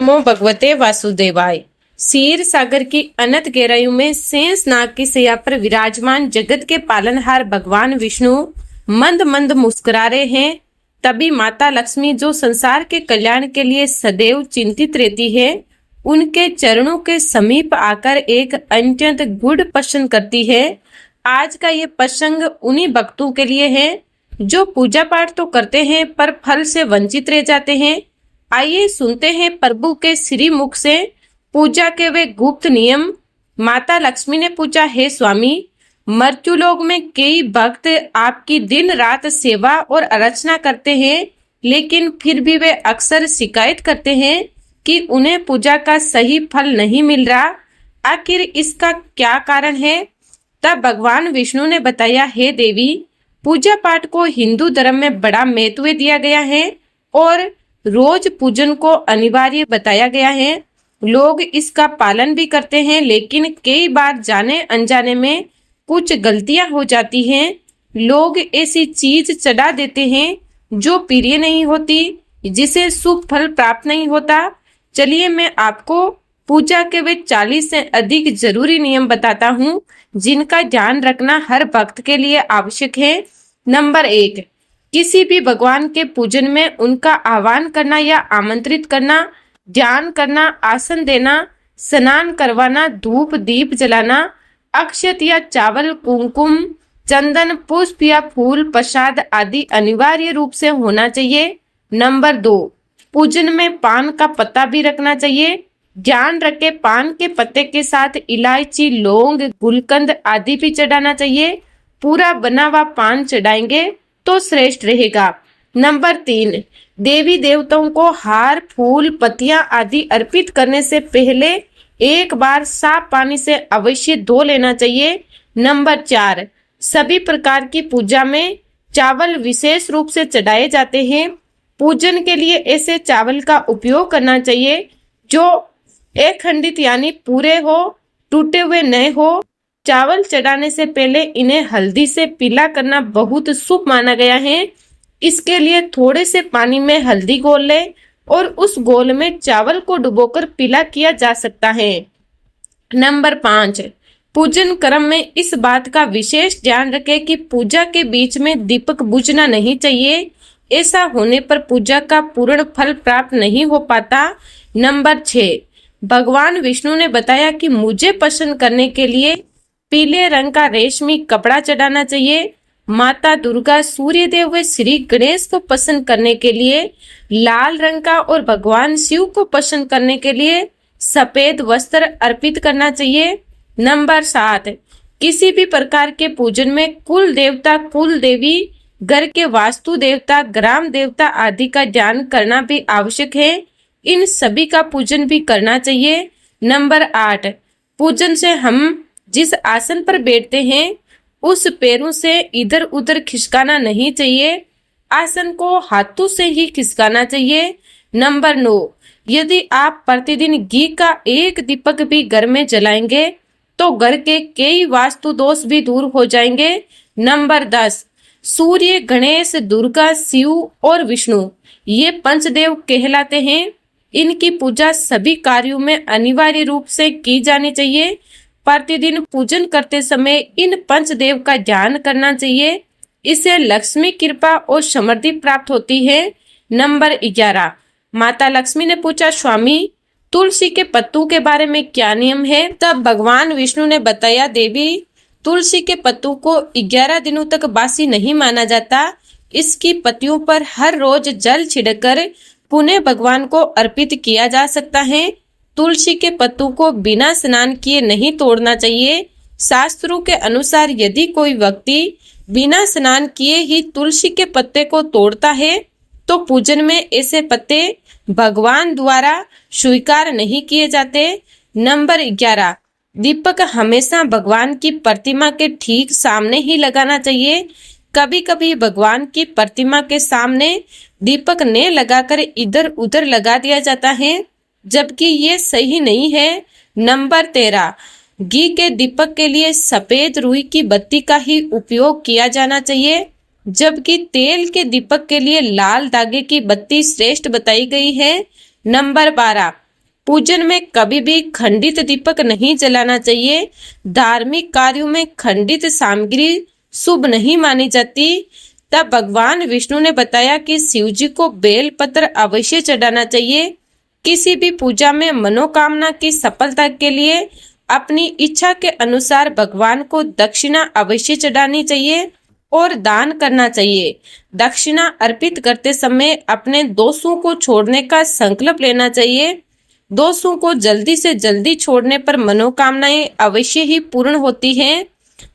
नमो भगवते वासुदेवाय। क्षीर सागर की अनंत गहराइयों में शेष नाग की सैया पर विराजमान जगत के पालनहार भगवान विष्णु मंद मंद मुस्कुरा रहे हैं। तभी माता लक्ष्मी, जो संसार के कल्याण के लिए सदैव चिंतित रहती है, उनके चरणों के समीप आकर एक अत्यंत गूढ़ प्रश्न करती है। आज का ये प्रसंग उन्हीं भक्तों के लिए है जो पूजा पाठ तो करते हैं पर फल से वंचित रह जाते हैं। आइए सुनते हैं प्रभु के श्री मुख से पूजा के वे गुप्त नियम। माता लक्ष्मी ने पूछा, हे स्वामी, मर्त्युलोक में कई भक्त आपकी दिन रात सेवा और अर्चना करते हैं, लेकिन फिर भी वे अक्सर शिकायत करते हैं कि उन्हें पूजा का सही फल नहीं मिल रहा। आखिर इसका क्या कारण है? तब भगवान विष्णु ने बताया, हे देवी, पूजा पाठ को हिंदू धर्म में बड़ा महत्व दिया गया है और रोज पूजन को अनिवार्य बताया गया है। लोग इसका पालन भी करते हैं, लेकिन कई बार जाने अनजाने में कुछ गलतियां हो जाती हैं। लोग ऐसी चीज चढ़ा देते हैं जो प्रिय नहीं होती, जिसे शुभ फल प्राप्त नहीं होता। चलिए मैं आपको पूजा के वे 40 से अधिक जरूरी नियम बताता हूँ, जिनका ध्यान रखना हर भक्त के लिए आवश्यक है। नंबर 1, किसी भी भगवान के पूजन में उनका आह्वान करना या आमंत्रित करना, ध्यान करना, आसन देना, स्नान करवाना, धूप दीप जलाना, अक्षत या चावल, कुमकुम, चंदन, पुष्प या फूल, प्रसाद आदि अनिवार्य रूप से होना चाहिए। नंबर 2, पूजन में पान का पत्ता भी रखना चाहिए। ध्यान रखें, पान के पत्ते के साथ इलायची, लौंग, गुलकंद आदि भी चढ़ाना चाहिए। पूरा बना हुआ पान चढ़ाएंगे तो श्रेष्ठ रहेगा। नंबर 3, देवी देवताओं को हार, फूल, पत्तियां आदि अर्पित करने से पहले एक बार साफ पानी से अवश्य धो लेना चाहिए। नंबर 4, सभी प्रकार की पूजा में चावल विशेष रूप से चढ़ाए जाते हैं। पूजन के लिए ऐसे चावल का उपयोग करना चाहिए जो अखंडित यानी पूरे हो, टूटे हुए न हो। चावल चढ़ाने से पहले इन्हें हल्दी से पीला करना बहुत शुभ माना गया है। इसके लिए थोड़े से पानी में हल्दी घोल ले और उस घोल में चावल को डुबोकर पीला किया जा सकता है। नंबर 5, पूजन क्रम में इस बात का विशेष ध्यान रखें कि पूजा के बीच में दीपक बुझना नहीं चाहिए। ऐसा होने पर पूजा का पूर्ण फल प्राप्त नहीं हो पाता। नंबर 6, भगवान विष्णु ने बताया कि मुझे प्रसन्न करने के लिए पीले रंग का रेशमी कपड़ा चढ़ाना चाहिए। माता दुर्गा, सूर्य देव व श्री गणेश को प्रसन्न करने के लिए लाल रंग का और भगवान शिव को प्रसन्न करने के लिए सफेद वस्त्र अर्पित करना चाहिए। नंबर 7, किसी भी प्रकार के पूजन में कुल देवता, कुल देवी, घर के वास्तु देवता, ग्राम देवता आदि का ध्यान करना भी आवश्यक है। इन सभी का पूजन भी करना चाहिए। नंबर 8, पूजन से हम जिस आसन पर बैठते हैं उस पैरों से इधर उधर खिसकाना नहीं चाहिए। आसन को हाथों से ही खिसकाना चाहिए। नंबर 9, यदि आप प्रतिदिन घी का एक दीपक भी घर में जलाएंगे तो घर के कई वास्तु दोष भी दूर हो जाएंगे। नंबर 10, सूर्य, गणेश, दुर्गा, शिव और विष्णु ये पंचदेव कहलाते हैं। इनकी पूजा सभी कार्यों में अनिवार्य रूप से की जानी चाहिए। प्रतिदिन पूजन करते समय इन पंचदेव का ध्यान करना चाहिए। इससे लक्ष्मी कृपा और समृद्धि प्राप्त होती है। नंबर 11, माता लक्ष्मी ने पूछा, स्वामी, तुलसी के पत्तों के बारे में क्या नियम है? तब भगवान विष्णु ने बताया, देवी, तुलसी के पत्तों को 11 दिनों तक बासी नहीं माना जाता। इसकी पत्तियों पर हर रोज जल छिड़ककर पुनः भगवान को अर्पित किया जा सकता है। तुलसी के पत्तों को बिना स्नान किए नहीं तोड़ना चाहिए। शास्त्रों के अनुसार यदि कोई व्यक्ति बिना स्नान किए ही तुलसी के पत्ते को तोड़ता है तो पूजन में ऐसे पत्ते भगवान द्वारा स्वीकार नहीं किए जाते। नंबर 11, दीपक हमेशा भगवान की प्रतिमा के ठीक सामने ही लगाना चाहिए। कभी कभी भगवान की प्रतिमा के सामने दीपक न लगाकर इधर उधर लगा दिया जाता है, जबकि ये सही नहीं है। नंबर 13, घी के दीपक के लिए सफेद रुई की बत्ती का ही उपयोग किया जाना चाहिए, जबकि तेल के दीपक के लिए लाल धागे की बत्ती श्रेष्ठ बताई गई है। नंबर 12, पूजन में कभी भी खंडित दीपक नहीं जलाना चाहिए। धार्मिक कार्यों में खंडित सामग्री शुभ नहीं मानी जाती। तब भगवान विष्णु ने बताया कि शिव जी को बेल पत्र अवश्य चढ़ाना चाहिए। किसी भी पूजा में मनोकामना की सफलता के लिए अपनी इच्छा के अनुसार भगवान को दक्षिणा अवश्य चढ़ानी चाहिए और दान करना चाहिए। दक्षिणा अर्पित करते समय अपने दोषों को छोड़ने का संकल्प लेना चाहिए। दोषों को जल्दी से जल्दी छोड़ने पर मनोकामनाएं अवश्य ही पूर्ण होती हैं।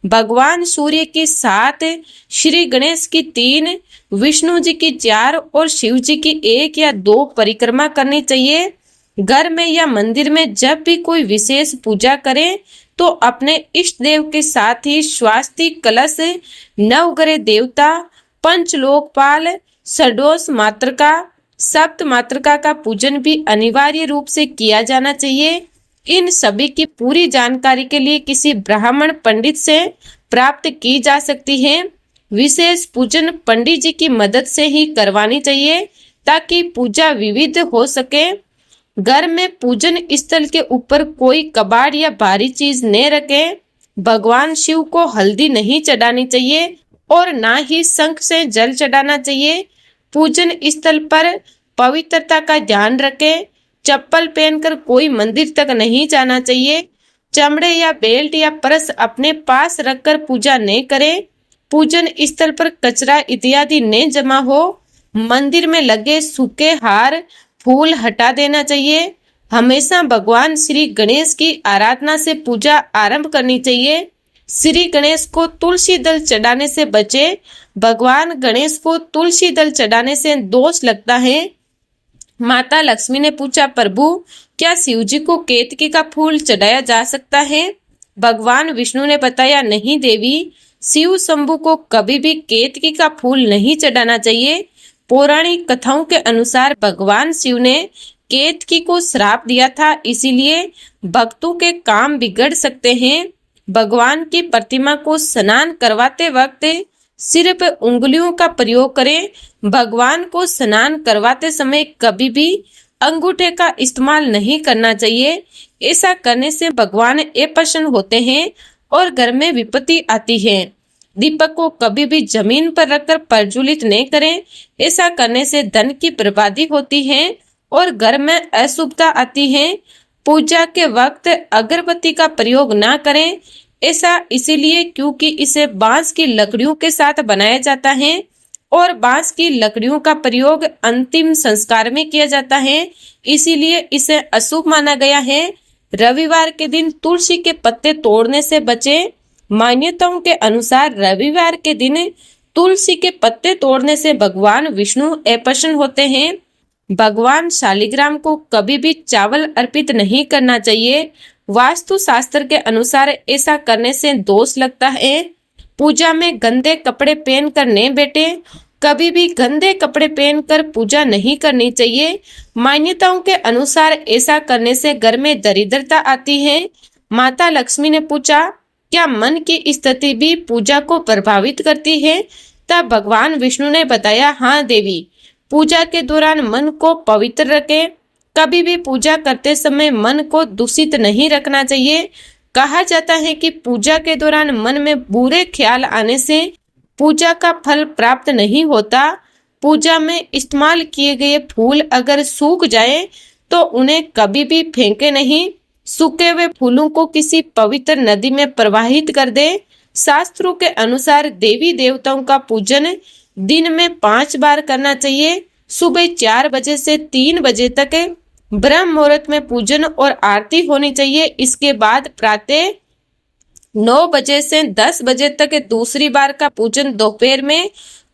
भगवान सूर्य की 7, श्री गणेश की 3, विष्णु जी की 4 और शिव जी की 1 या 2 परिक्रमा करनी चाहिए। घर में या मंदिर में जब भी कोई विशेष पूजा करें तो अपने इष्ट देव के साथ ही स्वास्तिक कलश, नवग्रह देवता, पंचलोकपाल, षोडश मातृका, सप्त मातृका का पूजन भी अनिवार्य रूप से किया जाना चाहिए। इन सभी की पूरी जानकारी के लिए किसी ब्राह्मण पंडित से प्राप्त की जा सकती है। विशेष पूजन पंडित जी की मदद से ही करवानी चाहिए ताकि पूजा विविध हो सके। घर में पूजन स्थल के ऊपर कोई कबाड़ या भारी चीज न रखें। भगवान शिव को हल्दी नहीं चढ़ानी चाहिए और ना ही शंख से जल चढ़ाना चाहिए। पूजन स्थल पर पवित्रता का ध्यान रखें। चप्पल पहनकर कोई मंदिर तक नहीं जाना चाहिए। चमड़े या बेल्ट या पर्स अपने पास रखकर पूजा न करें। पूजन स्थल पर कचरा इत्यादि न जमा हो। मंदिर में लगे सूखे हार, फूल हटा देना चाहिए। हमेशा भगवान श्री गणेश की आराधना से पूजा आरंभ करनी चाहिए। श्री गणेश को तुलसी दल चढ़ाने से बचे। भगवान गणेश को तुलसी दल चढ़ाने से दोष लगता है। माता लक्ष्मी ने पूछा, प्रभु क्या शिव जी को केतकी का फूल चढ़ाया जा सकता है? भगवान विष्णु ने बताया, नहीं देवी, शिव शंभु को कभी भी केतकी का फूल नहीं चढ़ाना चाहिए। पौराणिक कथाओं के अनुसार भगवान शिव ने केतकी को श्राप दिया था, इसीलिए भक्तों के काम बिगड़ सकते हैं। भगवान की प्रतिमा को स्नान करवाते वक्त सिर्फ उंगलियों का प्रयोग करें। भगवान को स्नान करवाते समय कभी भी अंगूठे का इस्तेमाल नहीं करना चाहिए। ऐसा करने से भगवान अप्रसन्न होते हैं और घर में विपत्ति आती है। दीपक को कभी भी जमीन पर रखकर प्रज्वलित नहीं करें। ऐसा करने से धन की बर्बादी होती है और घर में अशुभता आती है। पूजा के वक्त अगरबत्ती का प्रयोग ना करें। ऐसा इसीलिए क्योंकि इसे बांस की लकड़ियों के साथ बनाया जाता है और बांस की लकड़ियों का प्रयोग अंतिम संस्कार में किया जाता है, इसीलिए इसे अशुभ माना गया है। रविवार के दिन तुलसी के पत्ते तोड़ने से बचें। मान्यताओं के अनुसार रविवार के दिन तुलसी के पत्ते तोड़ने से भगवान विष्णु अप्रसन्न होते हैं। भगवान शालिग्राम को कभी भी चावल अर्पित नहीं करना चाहिए। वास्तु शास्त्र के अनुसार ऐसा करने से दोष लगता है। पूजा में गंदे कपड़े पहनकर न बैठे। कभी भी गंदे कपड़े पहनकर पूजा नहीं करनी चाहिए। मान्यताओं के अनुसार ऐसा करने से घर में दरिद्रता आती है। माता लक्ष्मी ने पूछा, क्या मन की स्थिति भी पूजा को प्रभावित करती है? तब भगवान विष्णु ने बताया, हाँ देवी, पूजा के दौरान मन को पवित्र रखें। कभी भी पूजा करते समय मन को दूषित नहीं रखना चाहिए। कहा जाता है कि पूजा के दौरान मन में बुरे ख्याल आने से पूजा का फल प्राप्त नहीं होता। पूजा में इस्तेमाल किए गए फूल अगर सूख जाए तो उन्हें कभी भी फेंके नहीं। सूखे हुए फूलों को किसी पवित्र नदी में प्रवाहित कर दे। शास्त्रों के अनुसार देवी देवताओं का पूजन दिन में 5 बार करना चाहिए। सुबह 4 बजे से 3 बजे तक ब्रह्म मुहूर्त में पूजन और आरती होनी चाहिए। इसके बाद प्रातः 9 बजे से 10 बजे तक दूसरी बार का पूजन, दोपहर में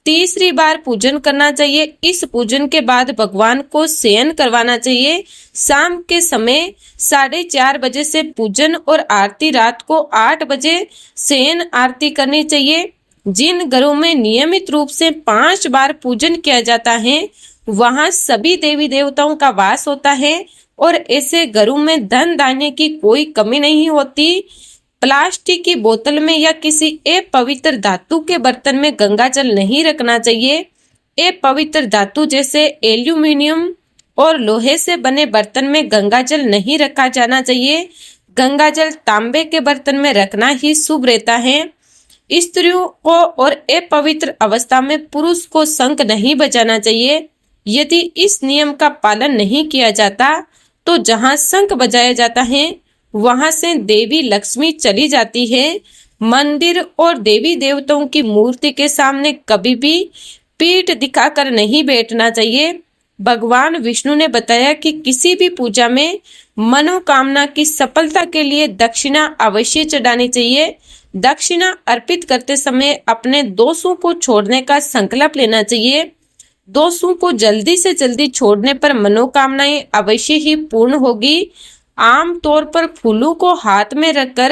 तीसरी बार पूजन करना चाहिए। इस पूजन के बाद भगवान को शयन करवाना चाहिए। शाम के समय 4:30 बजे से पूजन और आरती, रात को 8 बजे शयन आरती करनी चाहिए। जिन घरों में नियमित रूप से 5 बार पूजन किया जाता है वहां सभी देवी देवताओं का वास होता है और ऐसे घरों में धन धान्य की कोई कमी नहीं होती। प्लास्टिक की बोतल में या किसी अपवित्र धातु के बर्तन में गंगा जल नहीं रखना चाहिए। अपवित्र धातु जैसे एल्यूमिनियम, और लोहे से बने बर्तन में गंगा जल नहीं रखा जाना चाहिए। गंगा जल तांबे के बर्तन में रखना ही शुभ रहता है। स्त्रियों को और अपवित्र अवस्था में पुरुष को शंख नहीं बजाना चाहिए। यदि इस नियम का पालन नहीं किया जाता तो जहाँ शंख बजाया जाता है वहां से देवी लक्ष्मी चली जाती है। मंदिर और देवी देवताओं की मूर्ति के सामने कभी भी पीठ दिखाकर नहीं बैठना चाहिए। भगवान विष्णु ने बताया कि किसी भी पूजा में मनोकामना की सफलता के लिए दक्षिणा अवश्य चढ़ानी चाहिए। दक्षिणा अर्पित करते समय अपने दोषों को छोड़ने का संकल्प लेना चाहिए। दोषों को जल्दी से जल्दी छोड़ने पर मनोकामनाएं अवश्य ही पूर्ण होगी। आम तौर पर फूलों को हाथ में रखकर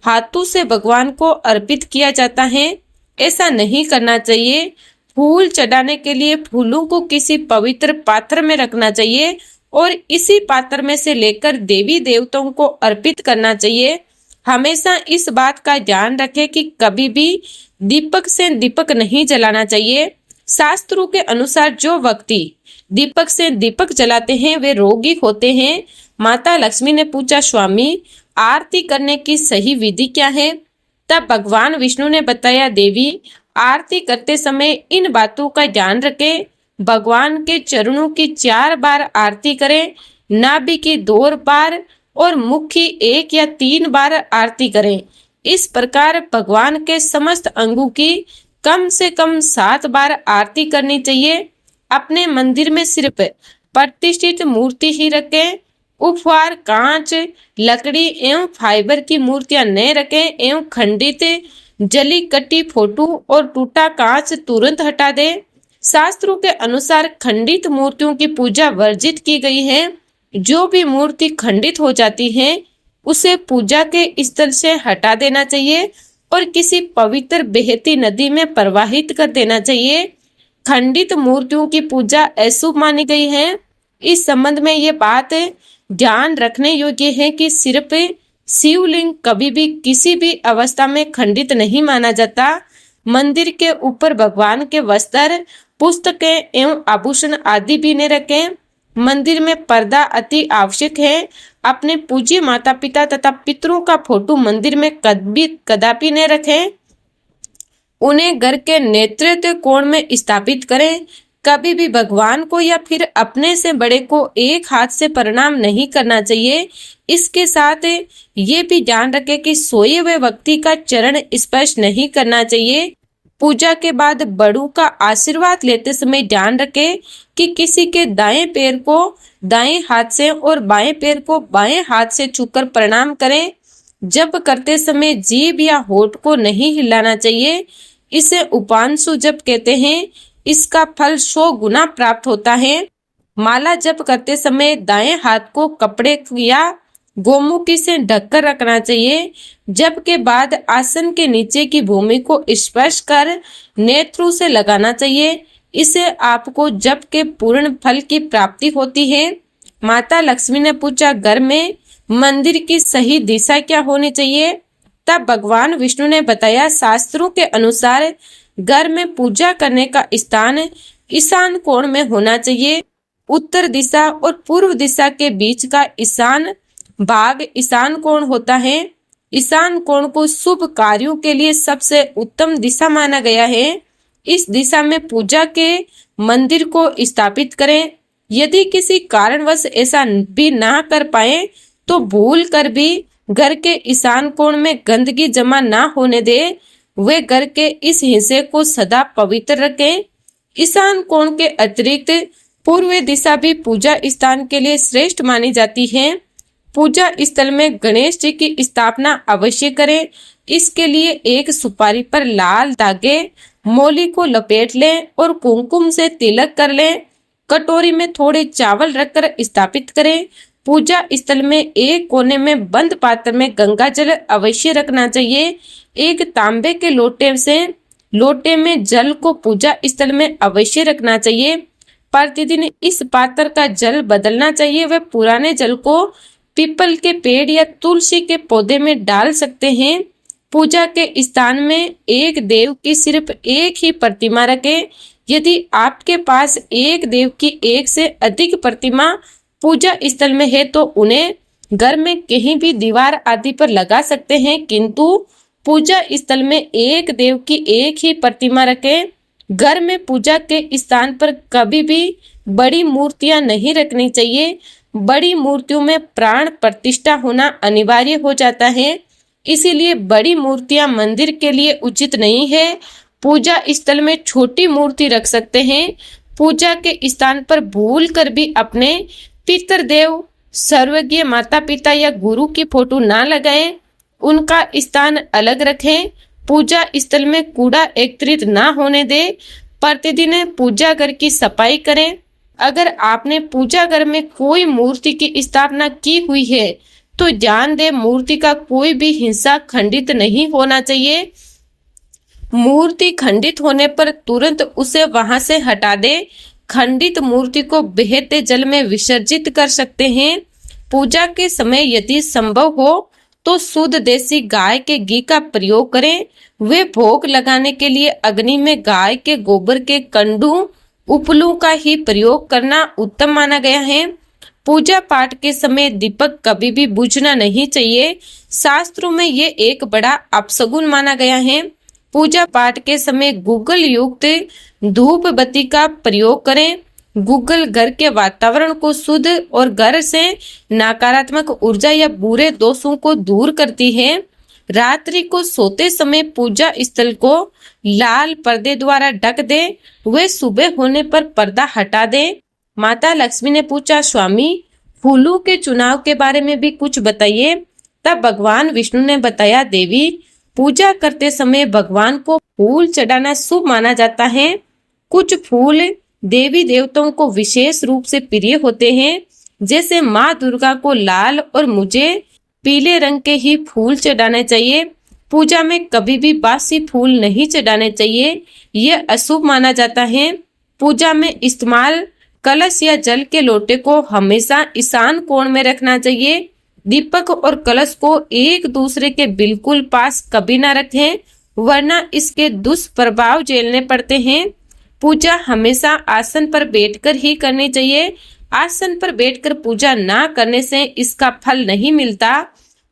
हाथों से भगवान को अर्पित किया जाता है। ऐसा नहीं करना चाहिए। फूल चढ़ाने के लिए फूलों को किसी पवित्र पात्र में रखना चाहिए और इसी पात्र में से लेकर देवी देवताओं को अर्पित करना चाहिए। हमेशा इस बात का ध्यान रखें कि कभी भी दीपक से दीपक नहीं जलाना चाहिए। शास्त्रों के अनुसार जो व्यक्ति दीपक से दीपक जलाते हैं वे रोगी होते हैं। माता लक्ष्मी ने पूछा, स्वामी आरती करने की सही विधि क्या है? तब भगवान विष्णु ने बताया, देवी आरती करते समय इन बातों का ध्यान रखें। भगवान के चरणों की 4 बार आरती करें, नाभि की 2 बार और मुख की 1 या 3 बार आरती करें। इस प्रकार भगवान के समस्त अंगों की कम से कम 7 बार आरती करनी चाहिए। अपने मंदिर में सिर्फ प्रतिष्ठित मूर्ति ही रखें। उपहार कांच, लकड़ी एवं फाइबर की मूर्तियां न रखें एवं खंडित जली कटी फोटो और टूटा कांच तुरंत हटा दें। शास्त्रों के अनुसार खंडित मूर्तियों की पूजा वर्जित की गई है। जो भी मूर्ति खंडित हो जाती है उसे पूजा के स्थल से हटा देना चाहिए और किसी पवित्र बहती नदी में प्रवाहित कर देना चाहिए। खंडित मूर्तियों की पूजा अशुभ मानी गई है। इस संबंध में ये बात ध्यान रखने योग्य है कि सिर्फ शिवलिंग कभी भी किसी भी अवस्था में खंडित नहीं माना जाता। मंदिर के ऊपर भगवान के वस्त्र, पुस्तकें एवं आभूषण आदि भी न रखें। मंदिर में पर्दा अति आवश्यक है। अपने पूज्य माता पिता तथा पितरों का फोटो मंदिर में कदापि न रखें। उन्हें घर के नेतृत्व कोण में स्थापित करें। कभी भी भगवान को या फिर अपने से बड़े को एक हाथ से प्रणाम नहीं करना चाहिए। इसके साथ ये भी ध्यान रखें कि सोए हुए व्यक्ति का चरण स्पर्श नहीं करना चाहिए। पूजा के बाद बड़ों का आशीर्वाद लेते समय ध्यान रखें कि किसी के दाएं पैर को दाएं हाथ से और बाएं पैर को बाएं हाथ से छूकर प्रणाम करें। जप करते समय जीभ या होठ को नहीं हिलाना चाहिए। इसे उपांशु जप कहते हैं। इसका फल 100 गुना प्राप्त होता है। माला जप करते समय दाएं हाथ को कपड़े या गोमुखी से ढककर रखना चाहिए। जप के बाद आसन के नीचे की भूमि को स्पर्श कर नेत्रों से लगाना चाहिए। इससे आपको जप के पूर्ण फल की प्राप्ति होती है। माता लक्ष्मी ने पूछा, घर में मंदिर की सही दिशा क्या होनी चाहिए? तब भगवान विष्णु ने बताया, शास्त्रों के अनुसार घर में पूजा करने का स्थान ईशान कोण में होना चाहिए। उत्तर दिशा और पूर्व दिशा के बीच का ईशान भाग ईशान कोण होता है। ईशान कोण को शुभ कार्यों के लिए सबसे उत्तम दिशा माना गया है। इस दिशा में पूजा के मंदिर को स्थापित करें। यदि किसी कारणवश ऐसा भी ना कर पाए तो भूल कर भी घर के ईशान कोण में गंदगी जमा ना होने दे। वे घर के इस हिस्से को सदा पवित्र रखें। ईशान कोण के अतिरिक्त पूर्व दिशा भी पूजा स्थान के लिए श्रेष्ठ मानी जाती है। पूजा स्थल में गणेश जी की स्थापना अवश्य करें। इसके लिए एक सुपारी पर लाल धागे मौली को लपेट लें और कुमकुम से तिलक कर लें। कटोरी में थोड़े चावल रखकर स्थापित करें। पूजा स्थल में एक कोने में बंद पात्र में गंगा जल अवश्य रखना चाहिए। एक तांबे के लोटे में जल को पूजा स्थल में अवश्य रखना चाहिए। प्रतिदिन इस पात्र का जल बदलना चाहिए। वह पुराने जल को पीपल के पेड़ या तुलसी के पौधे में डाल सकते हैं। पूजा के स्थान में एक देव की सिर्फ एक ही प्रतिमा रखें। यदि आपके पास एक देव की एक से अधिक प्रतिमा पूजा स्थल में है तो उन्हें घर में कहीं भी दीवार आदि पर लगा सकते हैं, किंतु पूजा स्थल में एक देव की एक ही प्रतिमा रखें। घर में पूजा के स्थान पर कभी भी बड़ी मूर्तियां नहीं रखनी चाहिए। बड़ी मूर्तियों में प्राण प्रतिष्ठा होना अनिवार्य हो जाता है, इसीलिए बड़ी मूर्तियां मंदिर के लिए उचित नहीं है। पूजा स्थल में छोटी मूर्ति रख सकते हैं। पूजा के स्थान पर भूल कर भी अपने पितृदेव, सर्वज्ञ माता पिता या गुरु की फोटो ना लगाएं, उनका स्थान अलग रखें। पूजा स्थल में कूड़ा एकत्रित ना होने दें। प्रतिदिन पूजा घर की सफाई करें। अगर आपने पूजा घर में कोई मूर्ति की स्थापना की हुई है तो ध्यान दें, मूर्ति का कोई भी हिस्सा खंडित नहीं होना चाहिए। मूर्ति खंडित होने पर तुरंत उसे वहां से हटा दे। खंडित मूर्ति को बहते जल में विसर्जित कर सकते हैं। पूजा के समय यदि संभव हो तो शुद्ध देसी गाय के घी का प्रयोग करें। वे भोग लगाने के लिए अग्नि में गाय के गोबर के कंडू उपलों का ही प्रयोग करना उत्तम माना गया है। पूजा पाठ के समय दीपक कभी भी बुझना नहीं चाहिए। शास्त्रों में ये एक बड़ा अपशगुन माना गया है। पूजा पाठ के समय गूगल युक्त धूप बत्ती का प्रयोग करें। गूगल घर के वातावरण को शुद्ध और घर से नकारात्मक ऊर्जा या बुरे दोषों को दूर करती है। रात्रि को सोते समय पूजा स्थल को लाल पर्दे द्वारा ढक दे। वे सुबह होने पर पर्दा हटा दे। माता लक्ष्मी ने पूछा, स्वामी फूलों के चुनाव के बारे में भी कुछ बताइए। तब भगवान विष्णु ने बताया, देवी पूजा करते समय भगवान को फूल चढ़ाना शुभ माना जाता है। कुछ फूल देवी देवताओं को विशेष रूप से प्रिय होते हैं, जैसे माँ दुर्गा को लाल और मुझे पीले रंग के ही फूल चढ़ाने चाहिए। पूजा में कभी भी बासी फूल नहीं चढ़ाने चाहिए, यह अशुभ माना जाता है। पूजा में इस्तेमाल कलश या जल के लोटे को हमेशा ईशान कोण में रखना चाहिए। दीपक और कलश को एक दूसरे के बिल्कुल पास कभी ना रखें, वरना इसके दुष्प्रभाव झेलने पड़ते हैं। पूजा हमेशा आसन पर बैठकर ही करनी चाहिए। आसन पर बैठकर पूजा ना करने से इसका फल नहीं मिलता।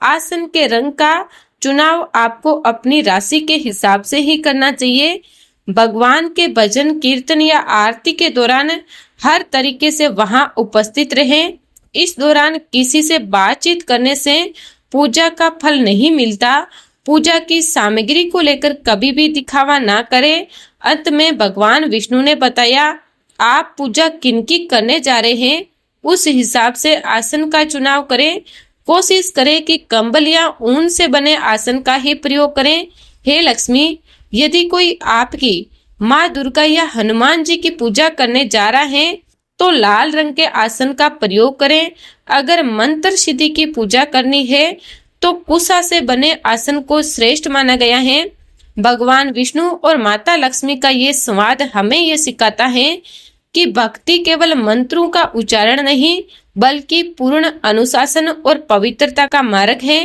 आसन के रंग का चुनाव आपको अपनी राशि के हिसाब से ही करना चाहिए। भगवान के भजन कीर्तन या आरती के दौरान हर तरीके से वहां उपस्थित रहें। इस दौरान किसी से बातचीत करने से पूजा का फल नहीं मिलता। पूजा की सामग्री को लेकर कभी भी दिखावा ना करें। अंत में भगवान विष्णु ने बताया, आप पूजा किनकी करने जा रहे हैं उस हिसाब से आसन का चुनाव करें। कोशिश करें कि कंबल या ऊन से बने आसन का ही प्रयोग करें। हे लक्ष्मी, यदि कोई आपकी माँ दुर्गा या हनुमान जी की पूजा करने जा रहा है तो लाल रंग के आसन का प्रयोग करें। अगर मंत्र सिद्धि की पूजा करनी है तो कुशा से बने आसन को श्रेष्ठ माना गया है। भगवान विष्णु और माता लक्ष्मी का ये संवाद हमें ये सिखाता है कि भक्ति केवल मंत्रों का उच्चारण नहीं बल्कि पूर्ण अनुशासन और पवित्रता का मार्ग है।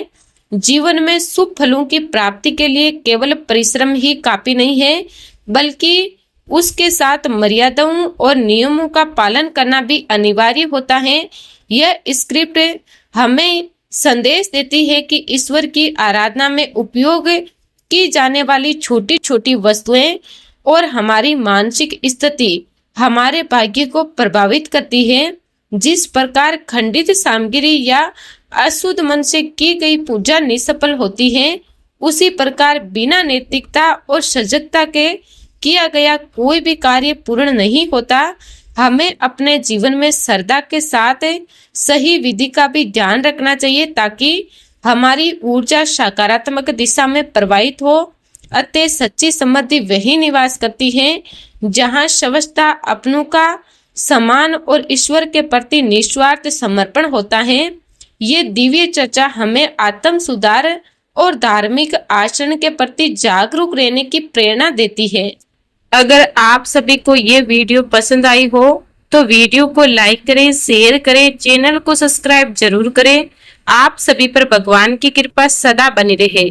जीवन में शुभ फलों की प्राप्ति के लिए केवल परिश्रम ही काफी नहीं है, बल्कि उसके साथ मर्यादाओं और नियमों का पालन करना भी अनिवार्य होता है। यह स्क्रिप्ट हमें संदेश देती है कि ईश्वर की आराधना में उपयोग की जाने वाली छोटी छोटी वस्तुएं और हमारी मानसिक स्थिति हमारे भाग्य को प्रभावित करती है। जिस प्रकार खंडित सामग्री या अशुद्ध मन से की गई पूजा निष्फल होती है, उसी प्रकार बिना नैतिकता और सजगता के किया गया कोई भी कार्य पूर्ण नहीं होता। हमें अपने जीवन में श्रद्धा के साथ सही विधि का भी ध्यान रखना चाहिए ताकि हमारी ऊर्जा सकारात्मक दिशा में प्रवाहित हो। अतः सच्ची समृद्धि वही निवास करती है जहाँ स्वच्छता, अपनों का सम्मान और ईश्वर के प्रति निस्वार्थ समर्पण होता है। ये दिव्य चर्चा हमें आत्म सुधार और धार्मिक आचरण के प्रति जागरूक रहने की प्रेरणा देती है। अगर आप सभी को ये वीडियो पसंद आई हो तो वीडियो को लाइक करें, शेयर करें, चैनल को सब्सक्राइब जरूर करें। आप सभी पर भगवान की कृपा सदा बनी रहे।